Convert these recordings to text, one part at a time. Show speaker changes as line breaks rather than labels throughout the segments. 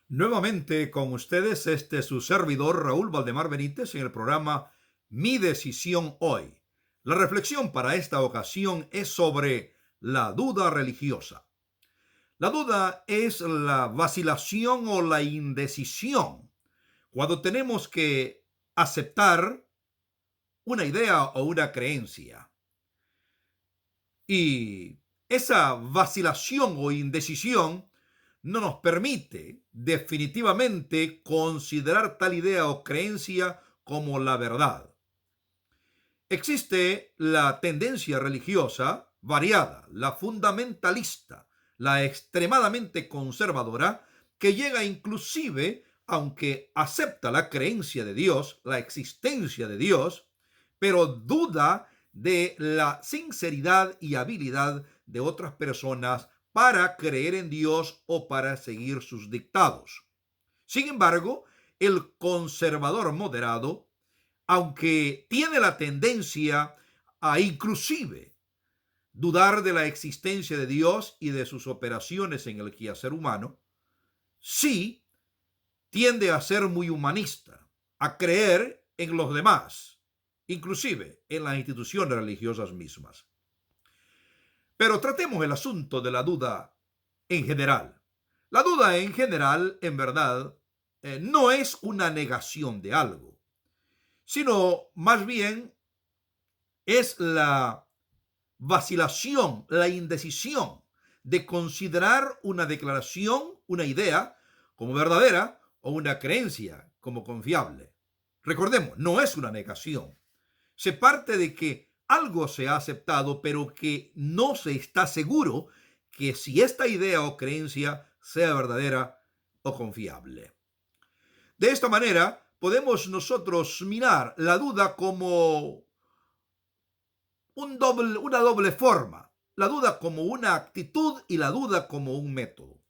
Nuevamente con ustedes, este es su servidor Raúl Valdemar Benítez en el programa Mi Decisión Hoy. La reflexión para esta ocasión es sobre la duda religiosa. La duda es la vacilación o la indecisión cuando tenemos que aceptar una idea o una creencia. Y esa vacilación o indecisión no nos permite definitivamente considerar tal idea o creencia como la verdad. Existe la tendencia religiosa variada, la fundamentalista, la extremadamente conservadora, que llega inclusive, aunque acepta la creencia de Dios, la existencia de Dios, pero duda de la sinceridad y habilidad de otras personas para creer en Dios o para seguir sus dictados. Sin embargo, el conservador moderado, aunque tiene la tendencia a inclusive dudar de la existencia de Dios y de sus operaciones en el quehacer humano, sí tiende a ser muy humanista, a creer en los demás, inclusive en las instituciones religiosas mismas. Pero tratemos el asunto de la duda en general. La duda en general, en verdad, no es una negación de algo, sino más bien es la vacilación, la indecisión de considerar una declaración, una idea, como verdadera o una creencia como confiable. Recordemos, no es una negación. Se parte de que algo se ha aceptado, pero que no se está seguro que si esta idea o creencia sea verdadera o confiable. De esta manera, podemos nosotros mirar la duda como una doble forma. La duda como una actitud y la duda como un método.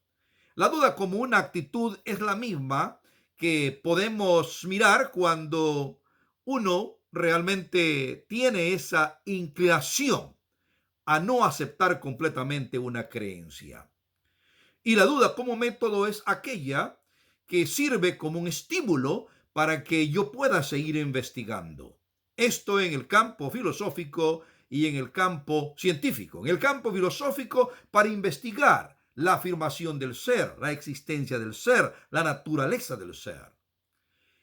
La duda como una actitud es la misma que podemos mirar cuando uno realmente tiene esa inclinación a no aceptar completamente una creencia. Y la duda como método es aquella que sirve como un estímulo para que yo pueda seguir investigando. Esto en el campo filosófico y en el campo científico. En el campo filosófico, para investigar la afirmación del ser, la existencia del ser, la naturaleza del ser.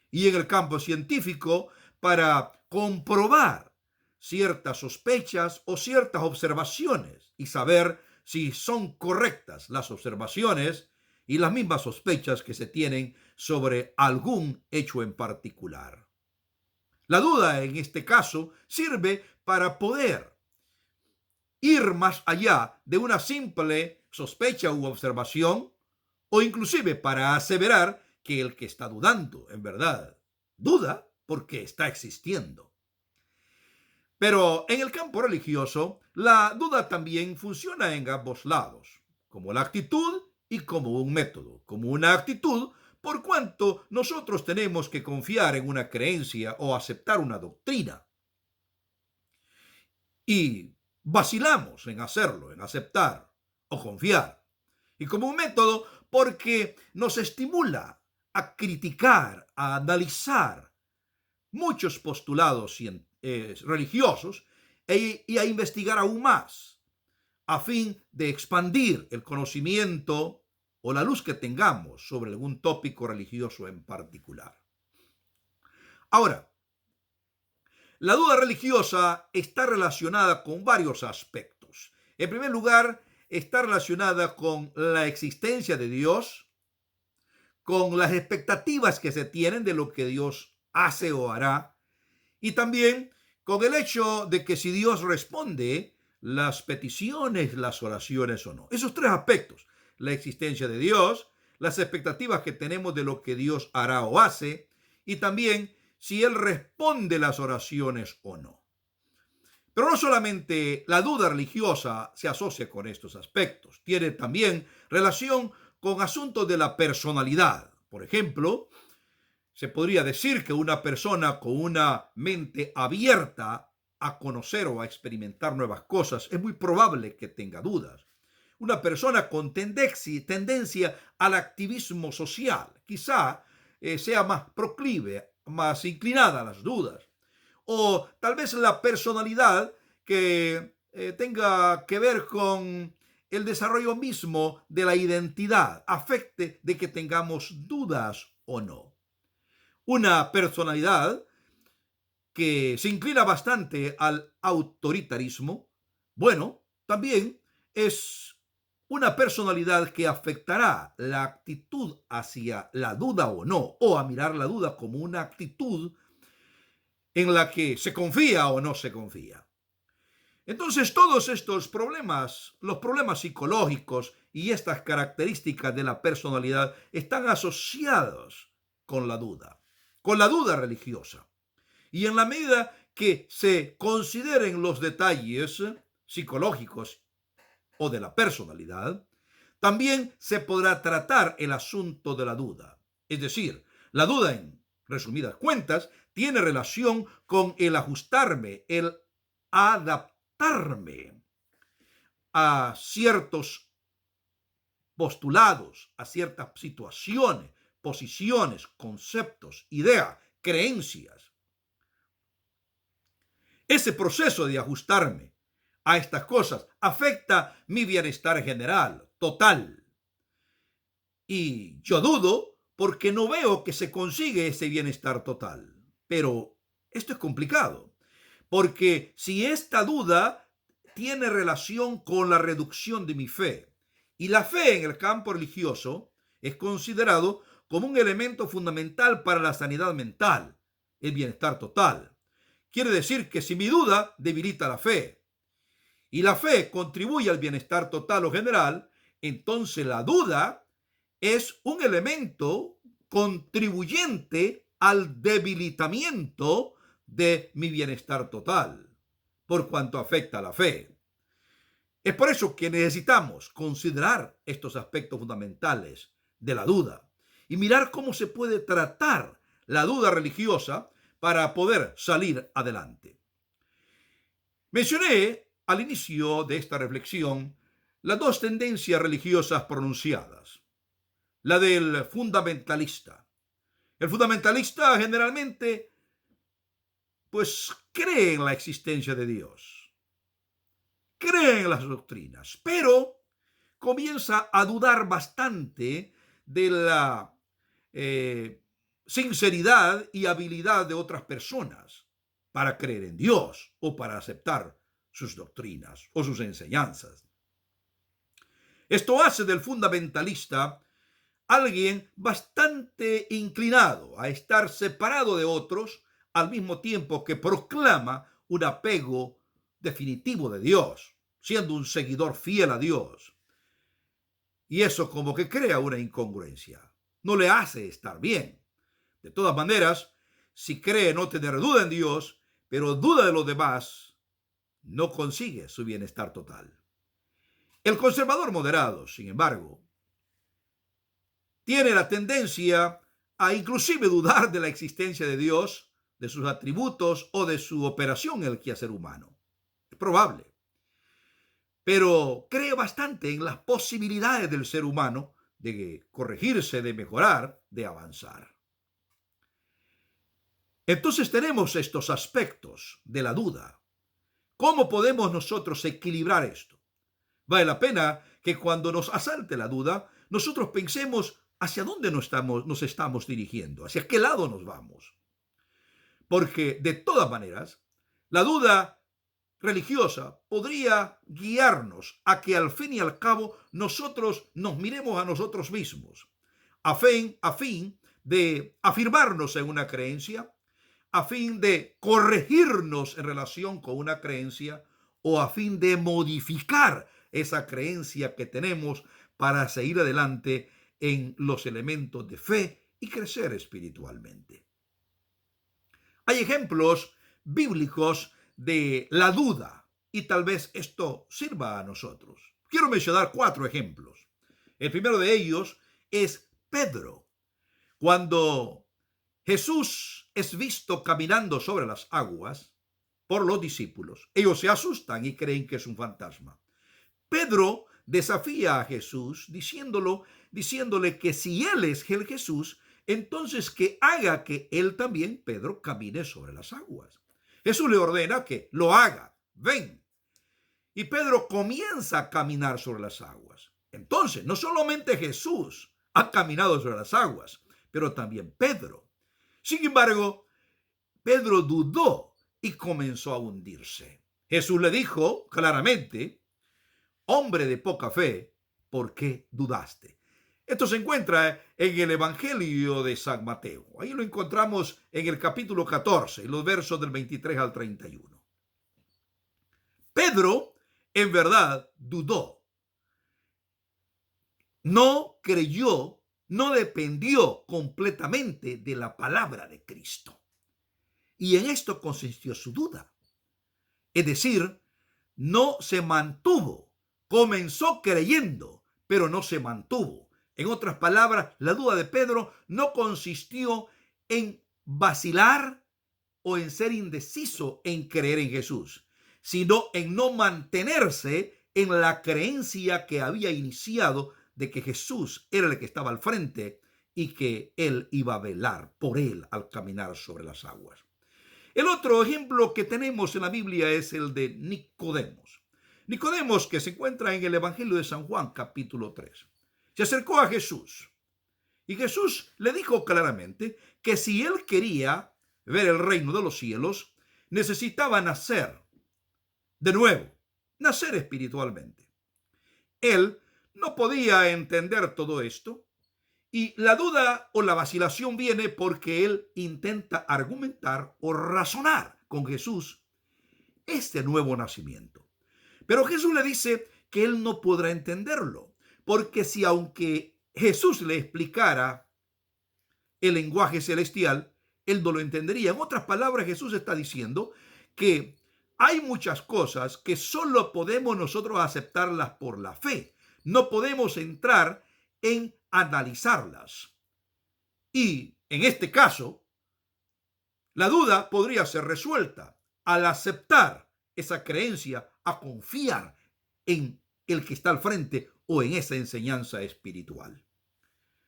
Y en el campo científico, para comprobar ciertas sospechas o ciertas observaciones y saber si son correctas las observaciones y las mismas sospechas que se tienen sobre algún hecho en particular. La duda en este caso sirve para poder ir más allá de una simple sospecha u observación o inclusive para aseverar que el que está dudando en verdad duda porque está existiendo. Pero en el campo religioso, la duda también funciona en ambos lados, como la actitud y como un método, como una actitud por cuanto nosotros tenemos que confiar en una creencia o aceptar una doctrina. Y vacilamos en hacerlo, en aceptar o confiar. Y como un método porque nos estimula a criticar, a analizar muchos postulados religiosos y a investigar aún más a fin de expandir el conocimiento o la luz que tengamos sobre algún tópico religioso en particular. Ahora, la duda religiosa está relacionada con varios aspectos. En primer lugar, está relacionada con la existencia de Dios, con las expectativas que se tienen de lo que Dios hace o hará, y también con el hecho de que si Dios responde las peticiones, las oraciones o no. Esos tres aspectos, la existencia de Dios, las expectativas que tenemos de lo que Dios hará o hace, y también si Él responde las oraciones o no. Pero no solamente la duda religiosa se asocia con estos aspectos, tiene también relación con asuntos de la personalidad. Por ejemplo, se podría decir que una persona con una mente abierta a conocer o a experimentar nuevas cosas es muy probable que tenga dudas. una persona con tendencia al activismo social. Quizá sea más proclive, más inclinada a las dudas. O tal vez la personalidad que tenga que ver con el desarrollo mismo de la identidad, afecte de que tengamos dudas o no. Una personalidad que se inclina bastante al autoritarismo, bueno, también es una personalidad que afectará la actitud hacia la duda o no, o a mirar la duda como una actitud en la que se confía o no se confía. Entonces, todos estos problemas, los problemas psicológicos y estas características de la personalidad están asociados con la duda religiosa. Y en la medida que se consideren los detalles psicológicos o de la personalidad, también se podrá tratar el asunto de la duda. Es decir, la duda, en resumidas cuentas, tiene relación con el ajustarme, el adaptarme a ciertos postulados, a ciertas situaciones, posiciones, conceptos, ideas, creencias. Ese proceso de ajustarme a estas cosas afecta mi bienestar general, total. Y yo dudo porque no veo que se consigue ese bienestar total. Pero esto es complicado, porque si esta duda tiene relación con la reducción de mi fe, y la fe en el campo religioso es considerado como un elemento fundamental para la sanidad mental, el bienestar total. Quiere decir que si mi duda debilita la fe y la fe contribuye al bienestar total o general, entonces la duda es un elemento contribuyente al debilitamiento de mi bienestar total, por cuanto afecta a la fe. Es por eso que necesitamos considerar estos aspectos fundamentales de la duda y mirar cómo se puede tratar la duda religiosa para poder salir adelante. Mencioné al inicio de esta reflexión las dos tendencias religiosas pronunciadas. La del fundamentalista. El fundamentalista generalmente cree en la existencia de Dios, cree en las doctrinas, pero comienza a dudar bastante de la sinceridad y habilidad de otras personas para creer en Dios o para aceptar sus doctrinas o sus enseñanzas. Esto hace del fundamentalista alguien bastante inclinado a estar separado de otros al mismo tiempo que proclama un apego definitivo de Dios, siendo un seguidor fiel a Dios. Y eso como que crea una incongruencia, no le hace estar bien. De todas maneras, si cree no tener duda en Dios, pero duda de los demás, no consigue su bienestar total. El conservador moderado, sin embargo, tiene la tendencia a inclusive dudar de la existencia de Dios, de sus atributos o de su operación en el quehacer humano. Es probable. Pero cree bastante en las posibilidades del ser humano de corregirse, de mejorar, de avanzar. Entonces tenemos estos aspectos de la duda. ¿Cómo podemos nosotros equilibrar esto? Vale la pena que cuando nos asalte la duda, nosotros pensemos hacia dónde nos estamos dirigiendo, hacia qué lado nos vamos. Porque de todas maneras, la duda religiosa podría guiarnos a que al fin y al cabo nosotros nos miremos a nosotros mismos, a fin de afirmarnos en una creencia, a fin de corregirnos en relación con una creencia o a fin de modificar esa creencia que tenemos para seguir adelante en los elementos de fe y crecer espiritualmente. Hay ejemplos bíblicos de la duda y tal vez esto sirva a nosotros. Quiero mencionar 4 ejemplos. El primero de ellos es Pedro. Cuando Jesús es visto caminando sobre las aguas por los discípulos, ellos se asustan y creen que es un fantasma. Pedro desafía a Jesús diciéndole que si él es el Jesús, entonces que haga que él también, Pedro, camine sobre las aguas. Jesús le ordena que lo haga. Ven. Y Pedro comienza a caminar sobre las aguas. Entonces, no solamente Jesús ha caminado sobre las aguas, pero también Pedro. Sin embargo, Pedro dudó y comenzó a hundirse. Jesús le dijo claramente: hombre de poca fe, ¿por qué dudaste? Esto se encuentra en el Evangelio de San Mateo. Ahí lo encontramos en el capítulo 14, los versos del 23 al 31. Pedro, en verdad, dudó. No creyó, no dependió completamente de la palabra de Cristo. Y en esto consistió su duda. Es decir, no se mantuvo. Comenzó creyendo, pero no se mantuvo. En otras palabras, la duda de Pedro no consistió en vacilar o en ser indeciso en creer en Jesús, sino en no mantenerse en la creencia que había iniciado de que Jesús era el que estaba al frente y que él iba a velar por él al caminar sobre las aguas. El otro ejemplo que tenemos en la Biblia es el de Nicodemos. Nicodemos, que se encuentra en el Evangelio de San Juan, capítulo 3. Se acercó a Jesús y Jesús le dijo claramente que si él quería ver el reino de los cielos, necesitaba nacer de nuevo, nacer espiritualmente. Él no podía entender todo esto y la duda o la vacilación viene porque él intenta argumentar o razonar con Jesús este nuevo nacimiento. Pero Jesús le dice que él no podrá entenderlo, porque si aunque Jesús le explicara el lenguaje celestial, él no lo entendería. En otras palabras, Jesús está diciendo que hay muchas cosas que solo podemos nosotros aceptarlas por la fe. No podemos entrar en analizarlas. Y en este caso, la duda podría ser resuelta al aceptar esa creencia, a confiar en el que está al frente o en esa enseñanza espiritual.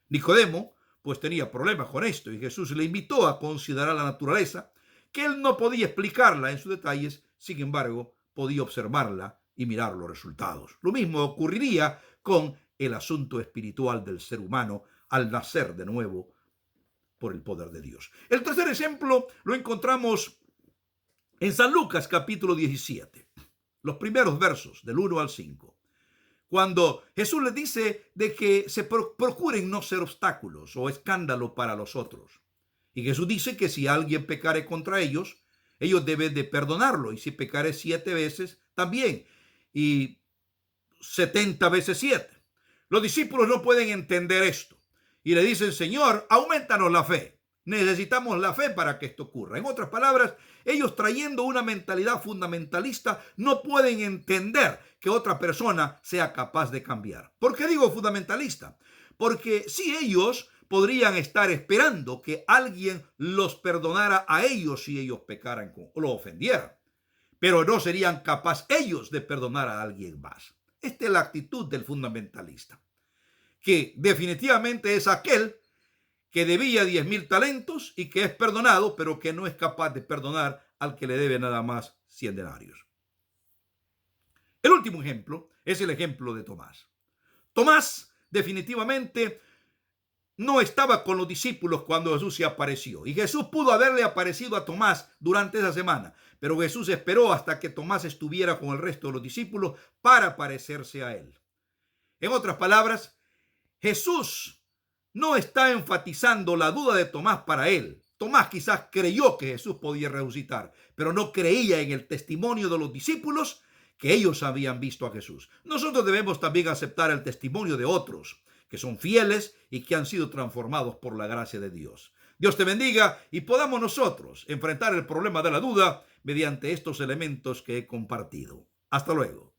Nicodemo pues tenía problemas con esto y Jesús le invitó a considerar la naturaleza, que él no podía explicarla en sus detalles, sin embargo podía observarla y mirar los resultados. Lo mismo ocurriría con el asunto espiritual del ser humano al nacer de nuevo por el poder de Dios. El tercer ejemplo lo encontramos en San Lucas capítulo 17, los primeros versos del 1 al 5, cuando Jesús les dice de que se procuren no ser obstáculos o escándalo para los otros. Y Jesús dice que si alguien pecare contra ellos, ellos deben de perdonarlo, y si pecare 7 veces, también, y 70 veces 7. Los discípulos no pueden entender esto y le dicen: Señor, aumentanos la fe. Necesitamos la fe para que esto ocurra. En otras palabras, ellos, trayendo una mentalidad fundamentalista, no pueden entender que otra persona sea capaz de cambiar. ¿Por qué digo fundamentalista? Porque si ellos podrían estar esperando que alguien los perdonara a ellos si ellos pecaran o lo ofendieran, pero no serían capaces ellos de perdonar a alguien más. Esta es la actitud del fundamentalista, que definitivamente es aquel que debía 10,000 talentos y que es perdonado, pero que no es capaz de perdonar al que le debe nada más 100 denarios. El último ejemplo es el ejemplo de Tomás. Tomás definitivamente no estaba con los discípulos cuando Jesús se apareció, y Jesús pudo haberle aparecido a Tomás durante esa semana, pero Jesús esperó hasta que Tomás estuviera con el resto de los discípulos para aparecerse a él. En otras palabras, Jesús no está enfatizando la duda de Tomás para él. Tomás quizás creyó que Jesús podía resucitar, pero no creía en el testimonio de los discípulos que ellos habían visto a Jesús. Nosotros debemos también aceptar el testimonio de otros que son fieles y que han sido transformados por la gracia de Dios. Dios te bendiga y podamos nosotros enfrentar el problema de la duda mediante estos elementos que he compartido. Hasta luego.